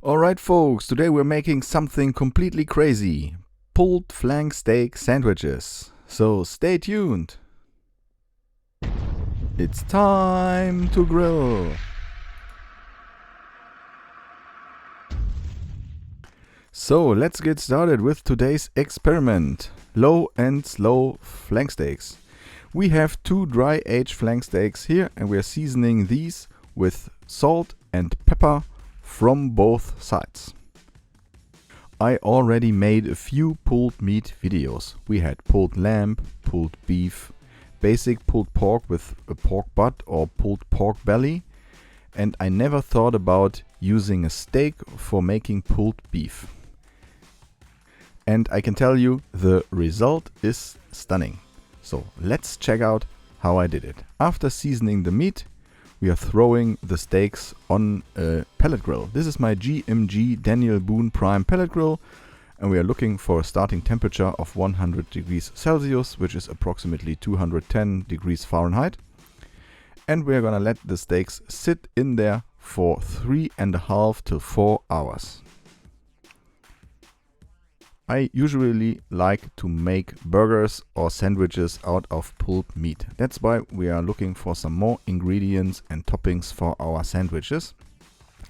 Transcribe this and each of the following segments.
Alright folks, today we're making something completely crazy. Pulled flank steak sandwiches. So stay tuned. It's time to grill. So let's get started with today's experiment. Low and slow flank steaks. We have 2 dry aged flank steaks here and we are seasoning these with salt and pepper from both sides. I already made a few pulled meat videos. We had pulled lamb, pulled beef, basic pulled pork with a pork butt or pulled pork belly, and I never thought about using a steak for making pulled beef. And I can tell you the result is stunning. So let's check out how I did it. After seasoning the meat, we are throwing the steaks on a pellet grill. This is my GMG Daniel Boone Prime pellet grill, and we are looking for a starting temperature of 100 degrees Celsius, which is approximately 210 degrees Fahrenheit. And we are gonna let the steaks sit in there for 3.5 to 4 hours. I usually like to make burgers or sandwiches out of pulled meat. That's why we are looking for some more ingredients and toppings for our sandwiches.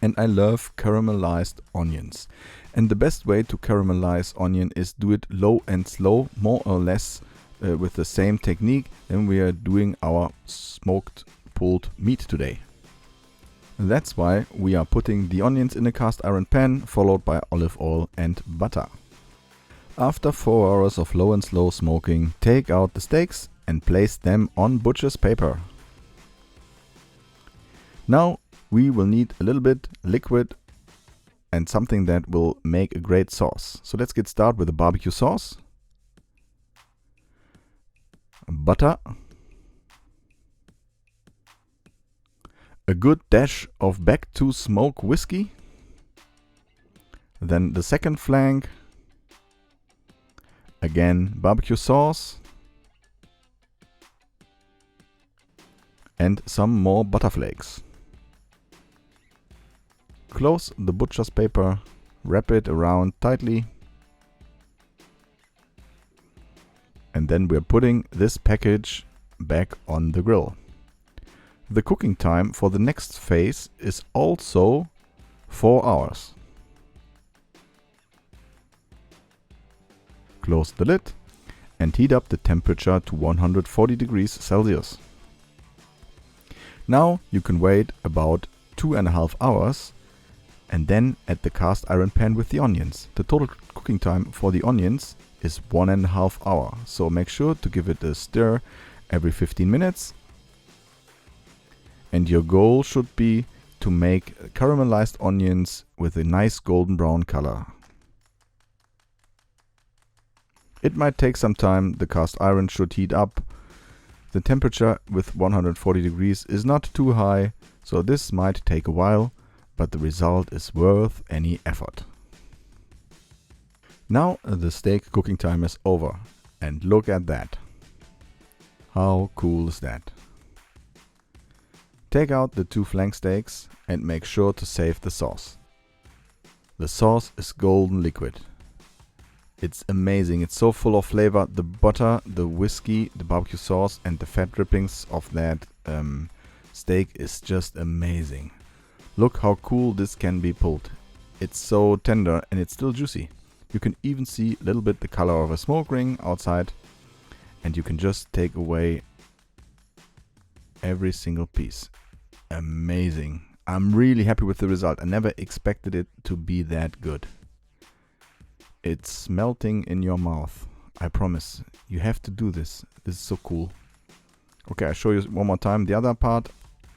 And I love caramelized onions. And the best way to caramelize onion is do it low and slow, more or less with the same technique than we are doing our smoked pulled meat today. That's why we are putting the onions in a cast iron pan, followed by olive oil and butter. After 4 hours of low and slow smoking, take out the steaks and place them on butcher's paper. Now we will need a little bit liquid and something that will make a great sauce. So let's get started with the barbecue sauce, butter, a good dash of back to smoke whiskey, then the second flank, again barbecue sauce, and some more butter flakes. Close the butcher's paper, wrap it around tightly, and then we're putting this package back on the grill. The cooking time for the next phase is also 4 hours. Close the lid and heat up the temperature to 140 degrees Celsius. Now you can wait about 2.5 hours and then add the cast iron pan with the onions. The total cooking time for the onions is 1.5 hours, so make sure to give it a stir every 15 minutes. And your goal should be to make caramelized onions with a nice golden brown color. It might take some time, the cast iron should heat up. The temperature with 140 degrees is not too high, so this might take a while, but the result is worth any effort. Now the steak cooking time is over, and look at that. How cool is that? Take out the 2 flank steaks and make sure to save the sauce. The sauce is golden liquid. It's amazing, it's so full of flavor. The butter, the whiskey, the barbecue sauce and the fat drippings of that steak is just amazing. Look how cool this can be pulled. It's so tender and it's still juicy. You can even see a little bit the color of a smoke ring outside, and you can just take away every single piece. Amazing. I'm really happy with the result. I never expected it to be that good. It's melting in your mouth. I promise. You have to do this. This is so cool. Okay, I'll show you one more time the other part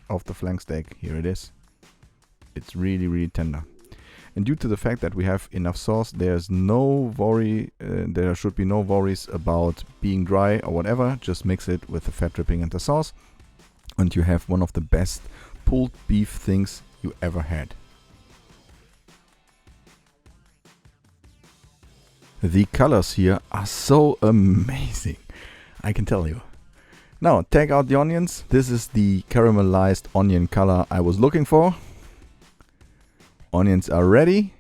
of the flank steak. Here it is. It's really, really tender. And due to the fact that we have enough sauce, there's no worry. There should be no worries about being dry or whatever. Just mix it with the fat dripping and the sauce, and you have one of the best pulled beef things you ever had. The colors here are so amazing, I can tell you. Now take out the onions. This is the caramelized onion color I was looking for. Onions are ready.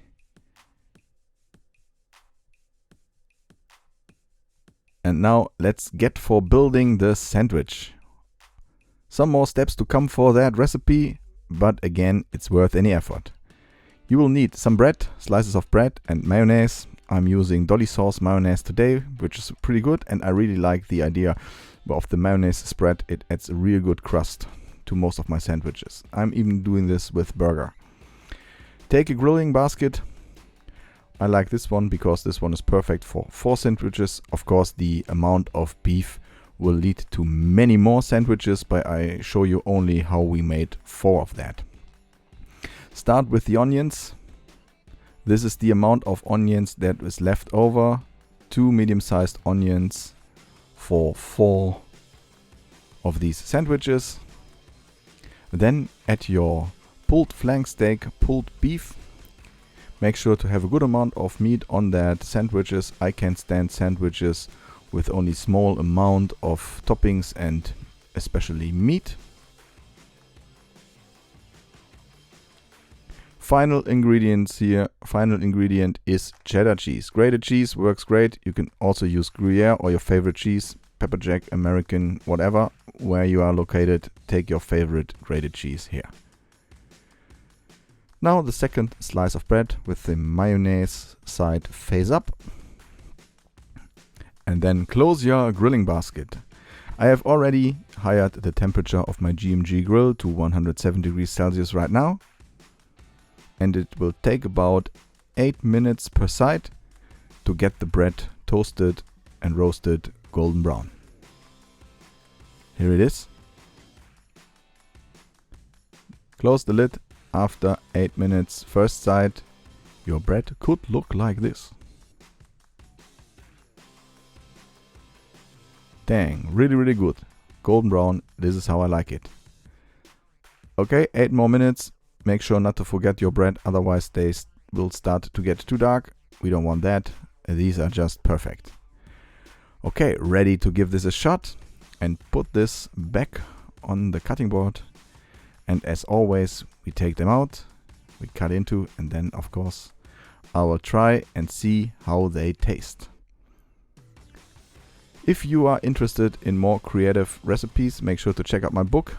And now let's get for building the sandwich. Some more steps to come for that recipe, but again, it's worth any effort. You will need some bread, slices of bread, and mayonnaise. I'm using Dolly sauce mayonnaise today, which is pretty good, and I really like the idea of the mayonnaise spread. It adds a real good crust to most of my sandwiches. I'm even doing this with burger. Take a grilling basket. I like this one because this one is perfect for 4 sandwiches. Of course, the amount of beef will lead to many more sandwiches, but I show you only how we made 4 of that. Start with the onions. This is the amount of onions that is left over. 2 medium-sized onions for 4 of these sandwiches. Then add your pulled flank steak, pulled beef. Make sure to have a good amount of meat on that sandwiches. I can't stand sandwiches with only small amount of toppings and especially meat. Final ingredients here. Final ingredient is cheddar cheese. Grated cheese works great. You can also use Gruyere or your favorite cheese, pepper jack, American, whatever. Where you are located, take your favorite grated cheese here. Now the second slice of bread with the mayonnaise side face up. And then close your grilling basket. I have already hired the temperature of my GMG grill to 107 degrees Celsius right now. And it will take about 8 minutes per side to get the bread toasted and roasted golden brown. Here it is. Close the lid. After 8 minutes first side, your bread could look like this. Dang, really good. Golden brown, this is how I like it. Okay, 8 more minutes. Make sure not to forget your bread, otherwise they will start to get too dark. We don't want that. These are just perfect. Okay, ready to give this a shot and put this back on the cutting board. And as always, we take them out, we cut into, and then of course I will try and see how they taste. If you are interested in more creative recipes, make sure to check out my book.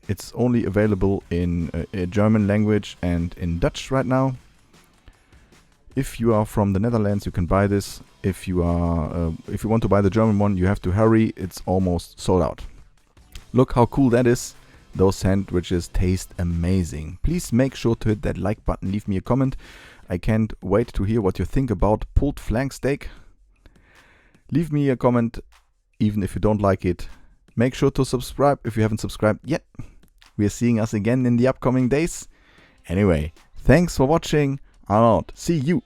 It's only available in German language and in Dutch right now. If you are from the Netherlands, you can buy this. If you want to buy the German one, you have to hurry. It's almost sold out. Look how cool that is. Those sandwiches taste amazing. Please make sure to hit that like button, leave me a comment. I can't wait to hear what you think about pulled flank steak. Leave me a comment even if you don't like it. Make sure to subscribe if you haven't subscribed yet. We are seeing us again in the upcoming days. Anyway, thanks for watching. I'm out. See you.